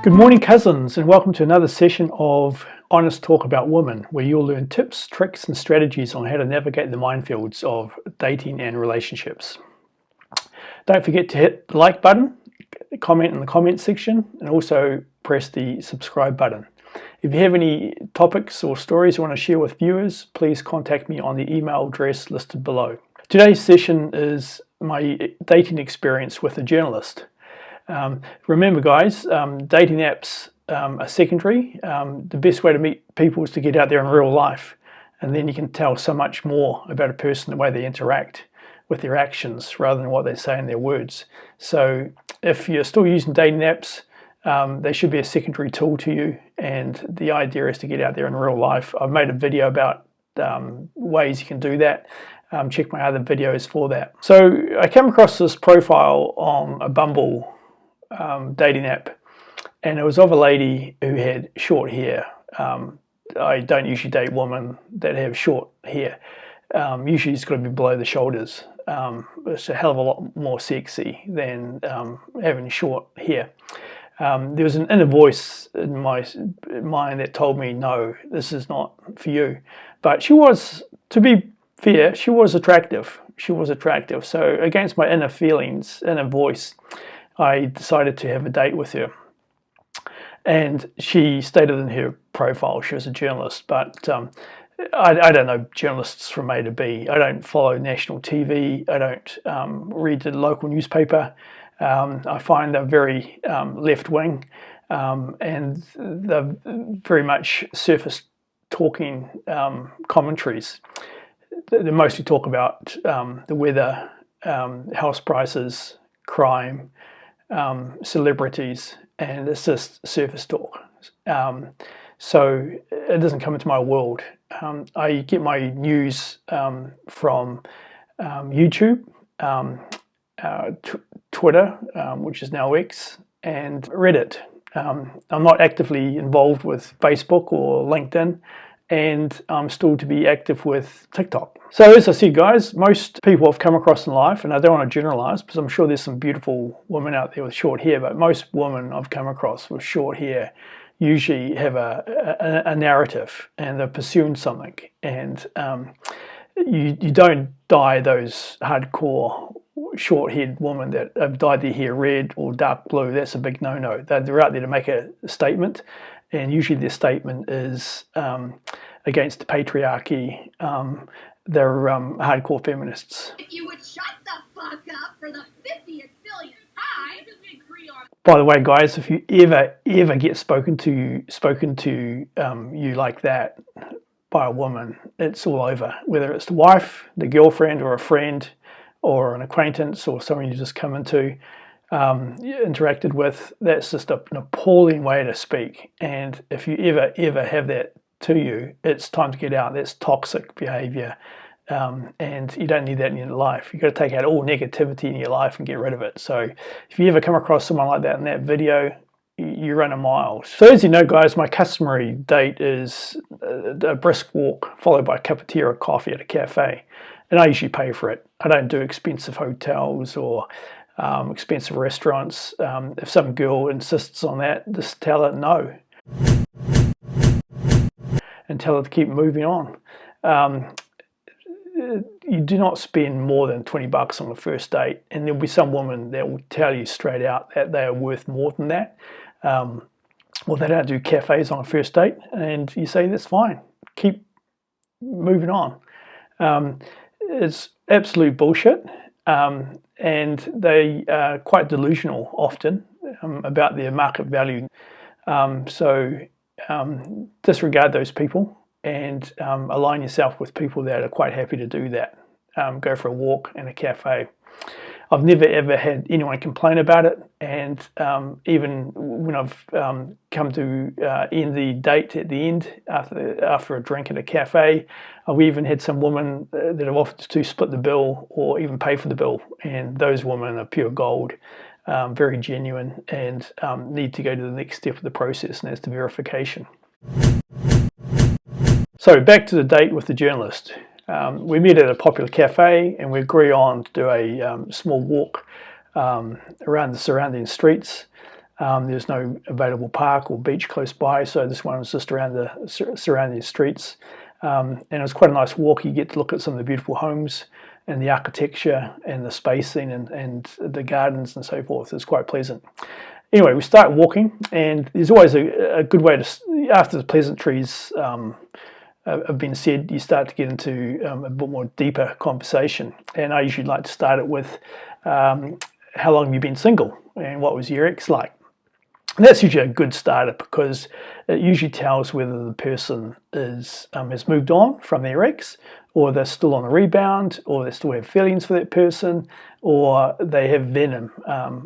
Good morning, cousins, and welcome to another session of Honest Talk About Women, where you'll learn tips, tricks, and strategies on how to navigate the minefields of dating and relationships. Don't forget to hit the like button, comment in the comment section, and also press the subscribe button. If you have any topics or stories you want to share with viewers, please contact me on the email address listed below. Today's session is my dating experience with a journalist. Remember guys, dating apps are secondary. The best way to meet people is to get out there in real life, and then you can tell so much more about a person the way they interact with their actions rather than what they say in their words. So if you're still using dating apps, they should be a secondary tool to you, and the idea is to get out there in real life. I've made a video about ways you can do that. Check my other videos for that. So I came across this profile on a Bumble dating app, and it was of a lady who had short hair. I don't usually date women that have short hair. Usually it's got to be below the shoulders. It's a hell of a lot more sexy than having short hair. There was an inner voice in my mind that told me, no, this is not for you. But she was, to be fair, she was attractive. She was attractive. So against my inner feelings, inner voice, I decided to have a date with her. And she stated in her profile she was a journalist, but I don't know journalists from A to B. I don't follow national TV. I don't read the local newspaper. I find they're very left-wing, and they're very much surface talking commentaries. They mostly talk about the weather, house prices, crime, celebrities, and it's just surface talk. So it doesn't come into my world. I get my news from YouTube, Twitter, which is now X, and Reddit. I'm not actively involved with Facebook or LinkedIn, and I'm still to be active with TikTok. So as I said guys, most people I've come across in life, and I don't want to generalize because I'm sure there's some beautiful women out there with short hair, but most women I've come across with short hair usually have a narrative, and they're pursuing something, and you don't dye those hardcore short-haired women that have dyed their hair red or dark blue. That's a big no-no. They're out there to make a statement, and usually their statement is against the patriarchy. They're hardcore feminists. If you would shut the fuck up for the 50th billionth time, because we agree on. By the way, guys, if you ever get spoken to you like that by a woman, it's all over. Whether it's the wife, the girlfriend, or a friend, or an acquaintance, or someone you just come into, interacted with, that's just an appalling way to speak. And if you ever have that to you, it's time to get out. That's toxic behavior, and you don't need that in your life. You've got to take out all negativity in your life and get rid of it. So if you ever come across someone like that in that video, you run a mile. So as you know guys, my customary date is a brisk walk followed by a cup of tea or coffee at a cafe, and I usually pay for it. I don't do expensive hotels or expensive restaurants. If some girl insists on that, just tell her no, and tell her to keep moving on. You do not spend more than 20 bucks on the first date, and there'll be some woman that will tell you straight out that they are worth more than that. Well, they don't do cafes on a first date, and you say that's fine, keep moving on. It's absolute bullshit, and they are quite delusional often about their market value. So disregard those people, and align yourself with people that are quite happy to do that. Go for a walk in a cafe. I've never ever had anyone complain about it, and even when I've come to end the date at the end after a drink at a cafe, I've even had some women that have offered to split the bill or even pay for the bill, and those women are pure gold, very genuine, and need to go to the next step of the process, and that's the verification. So back to the date with the journalist. We meet at a popular cafe, and we agree on to do a small walk around the surrounding streets. There's no available park or beach close by, so this one was just around the surrounding streets. And it was quite a nice walk. You get to look at some of the beautiful homes and the architecture and the spacing and the gardens and so forth. It's quite pleasant. Anyway, we start walking, and there's always a good way to, after the pleasantries have been said, you start to get into a bit more deeper conversation. And I usually like to start it with, how long have you been single and what was your ex like? And that's usually a good starter, because it usually tells whether the person has moved on from their ex, or they're still on the rebound, or they still have feelings for that person, or they have venom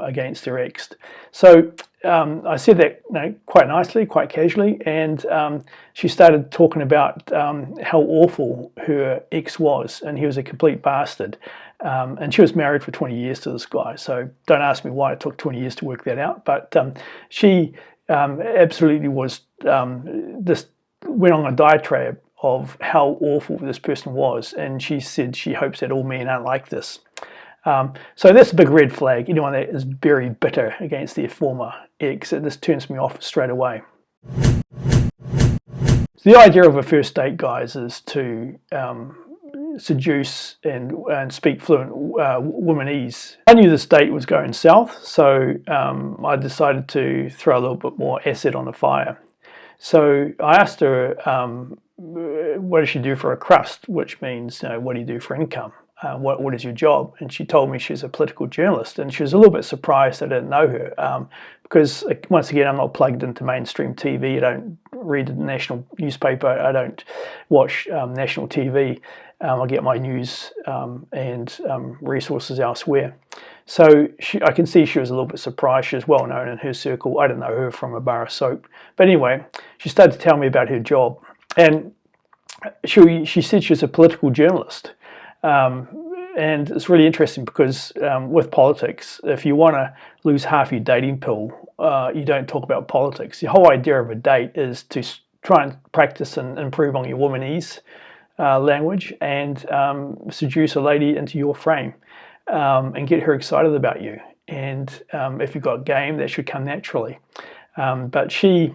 against their ex. So I said that quite nicely, quite casually, and she started talking about how awful her ex was, and he was a complete bastard. And she was married for 20 years to this guy, so don't ask me why it took 20 years to work that out, but she absolutely was, just went on a diatribe of how awful this person was, and she said she hopes that all men aren't like this. So that's a big red flag. Anyone that is very bitter against their former ex, this turns me off straight away. So the idea of a first date, guys, is to seduce and speak fluent womanese. I knew this date was going south, so I decided to throw a little bit more acid on the fire. So I asked her, what does she do for a crust, which means, what do you do for income? What is your job? And she told me she's a political journalist, and she was a little bit surprised I didn't know her, because once again, I'm not plugged into mainstream TV. I don't read the national newspaper. I don't watch national TV. I get my news and resources elsewhere. So I can see she was a little bit surprised. She was well known in her circle. I didn't know her from a bar of soap. But anyway, she started to tell me about her job. And she said she was a political journalist. And it's really interesting because with politics, if you want to lose half your dating pool, you don't talk about politics. The whole idea of a date is to try and practice and improve on your womanese language and seduce a lady into your frame and get her excited about you. And if you've got game, that should come naturally. But she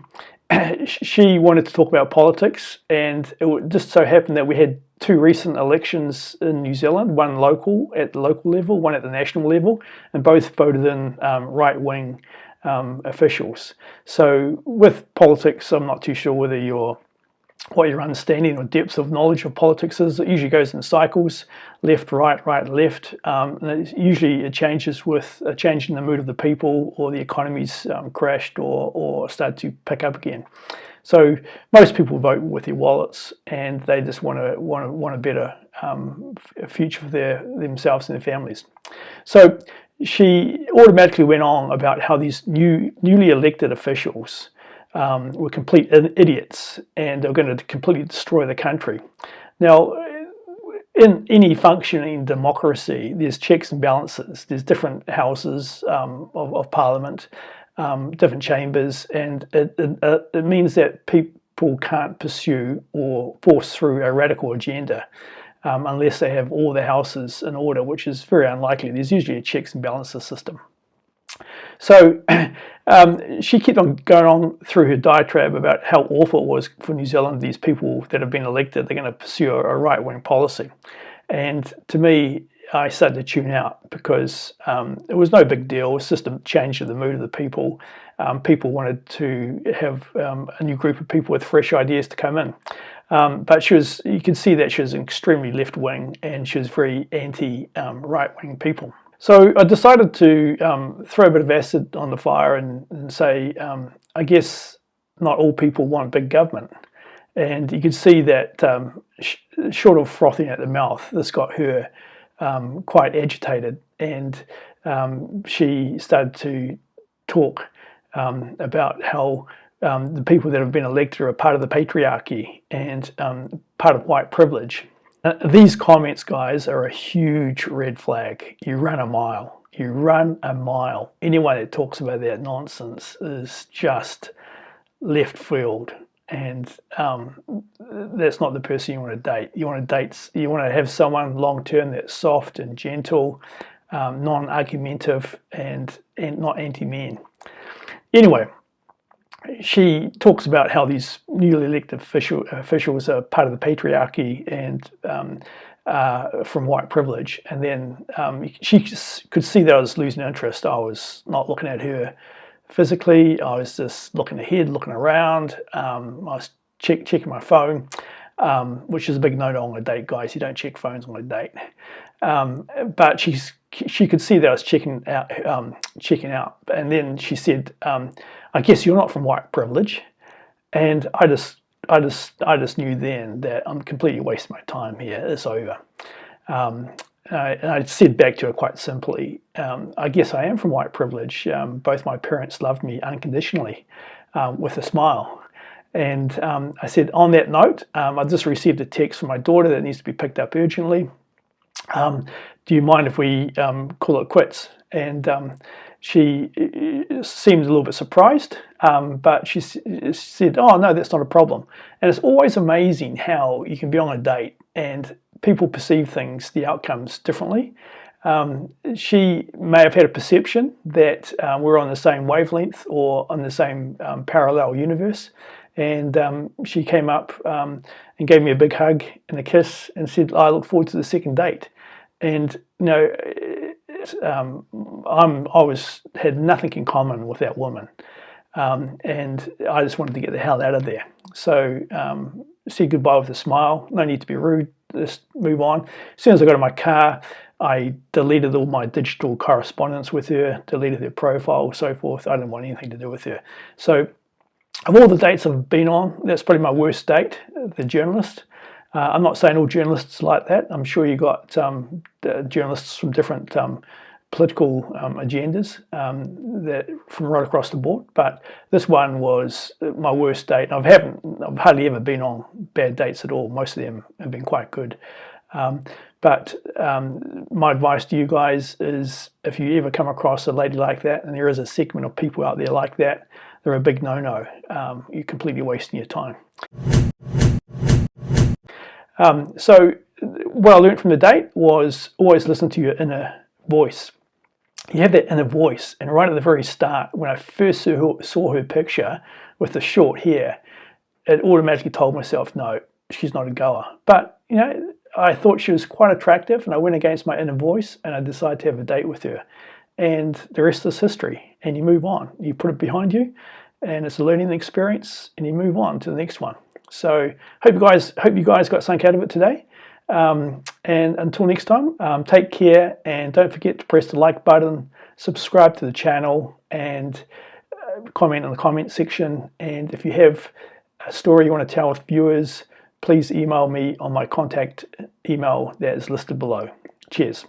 wanted to talk about politics, and it just so happened that we had two recent elections in New Zealand, one at the local level, one at the national level, and both voted in right-wing officials. So with politics, I'm not too sure whether what your understanding or depth of knowledge of politics is. It usually goes in cycles, left, right, right, left. And usually it changes with a change in the mood of the people, or the economy's crashed or started to pick up again. So most people vote with their wallets, and they just want a better future for themselves and their families. So she automatically went on about how these newly elected officials were complete idiots, and they're going to completely destroy the country. Now, in any functioning democracy, there's checks and balances. There's different houses of parliament, different chambers, and it means that people can't pursue or force through a radical agenda unless they have all the houses in order, which is very unlikely. There's usually a checks and balances system. So she kept on going on through her diatribe about how awful it was for New Zealand. These people that have been elected, they're going to pursue a right-wing policy. And to me, I started to tune out, because it was no big deal. It was just a change of the mood of the people. People wanted to have a new group of people with fresh ideas to come in. But you could see that she was extremely left-wing, and she was very anti-right-wing people. So I decided to throw a bit of acid on the fire and say, I guess not all people want big government. And you could see that short of frothing at the mouth, this got her quite agitated, and she started to talk about how the people that have been elected are a part of the patriarchy and part of white privilege. These comments, guys, are a huge red flag. You run a mile. You run a mile. Anyone that talks about that nonsense is just left field, and that's not the person you want to date. You want to have someone long term that's soft and gentle, non-argumentative, and not anti-men. Anyway, she talks about how these newly elected officials are part of the patriarchy and from white privilege. And then she could see that I was losing interest. I was not looking at her physically. I was just looking ahead, looking around. I was checking my phone, which is a big no-no on a date, guys. You don't check phones on a date. But she could see that I was checking out. And then she said, "I guess you're not from white privilege." And I just knew then that I'm completely wasting my time here. It's over. And I said back to her quite simply, "I guess I am from white privilege. Both my parents loved me unconditionally, with a smile." And I said, on that note, I just received a text from my daughter that needs to be picked up urgently. Do you mind if we call it quits? And she seemed a little bit surprised, but she said, "Oh, no, that's not a problem." And it's always amazing how you can be on a date and people perceive things, the outcomes, differently. She may have had a perception that we're on the same wavelength or on the same parallel universe. And she came up and gave me a big hug and a kiss and said, "I look forward to the second date." And you know, had nothing in common with that woman, and I just wanted to get the hell out of there. So said goodbye with a smile. No need to be rude. Just move on. As soon as I got in my car, I deleted all my digital correspondence with her, deleted her profile, so forth. I didn't want anything to do with her. So of all the dates I've been on, that's probably my worst date, the journalist. I'm not saying all journalists are like that. I'm sure you got journalists from different political agendas that from right across the board. But this one was my worst date. I've hardly ever been on bad dates at all. Most of them have been quite good. But my advice to you guys is, if you ever come across a lady like that, and there is a segment of people out there like that, they're a big no-no. You're completely wasting your time. So what I learned from the date was always listen to your inner voice. You have that inner voice, and right at the very start, when I first saw her picture with the short hair, it automatically told myself, no, she's not a goer. But you know, I thought she was quite attractive, and I went against my inner voice, and I decided to have a date with her. And the rest is history. And you move on. You put it behind you, and it's a learning experience, and you move on to the next one. So hope you guys got something out of it today. And until next time, take care, and don't forget to press the like button, subscribe to the channel, and comment in the comment section. And if you have a story you want to tell with viewers, please email me on my contact email that is listed below. Cheers.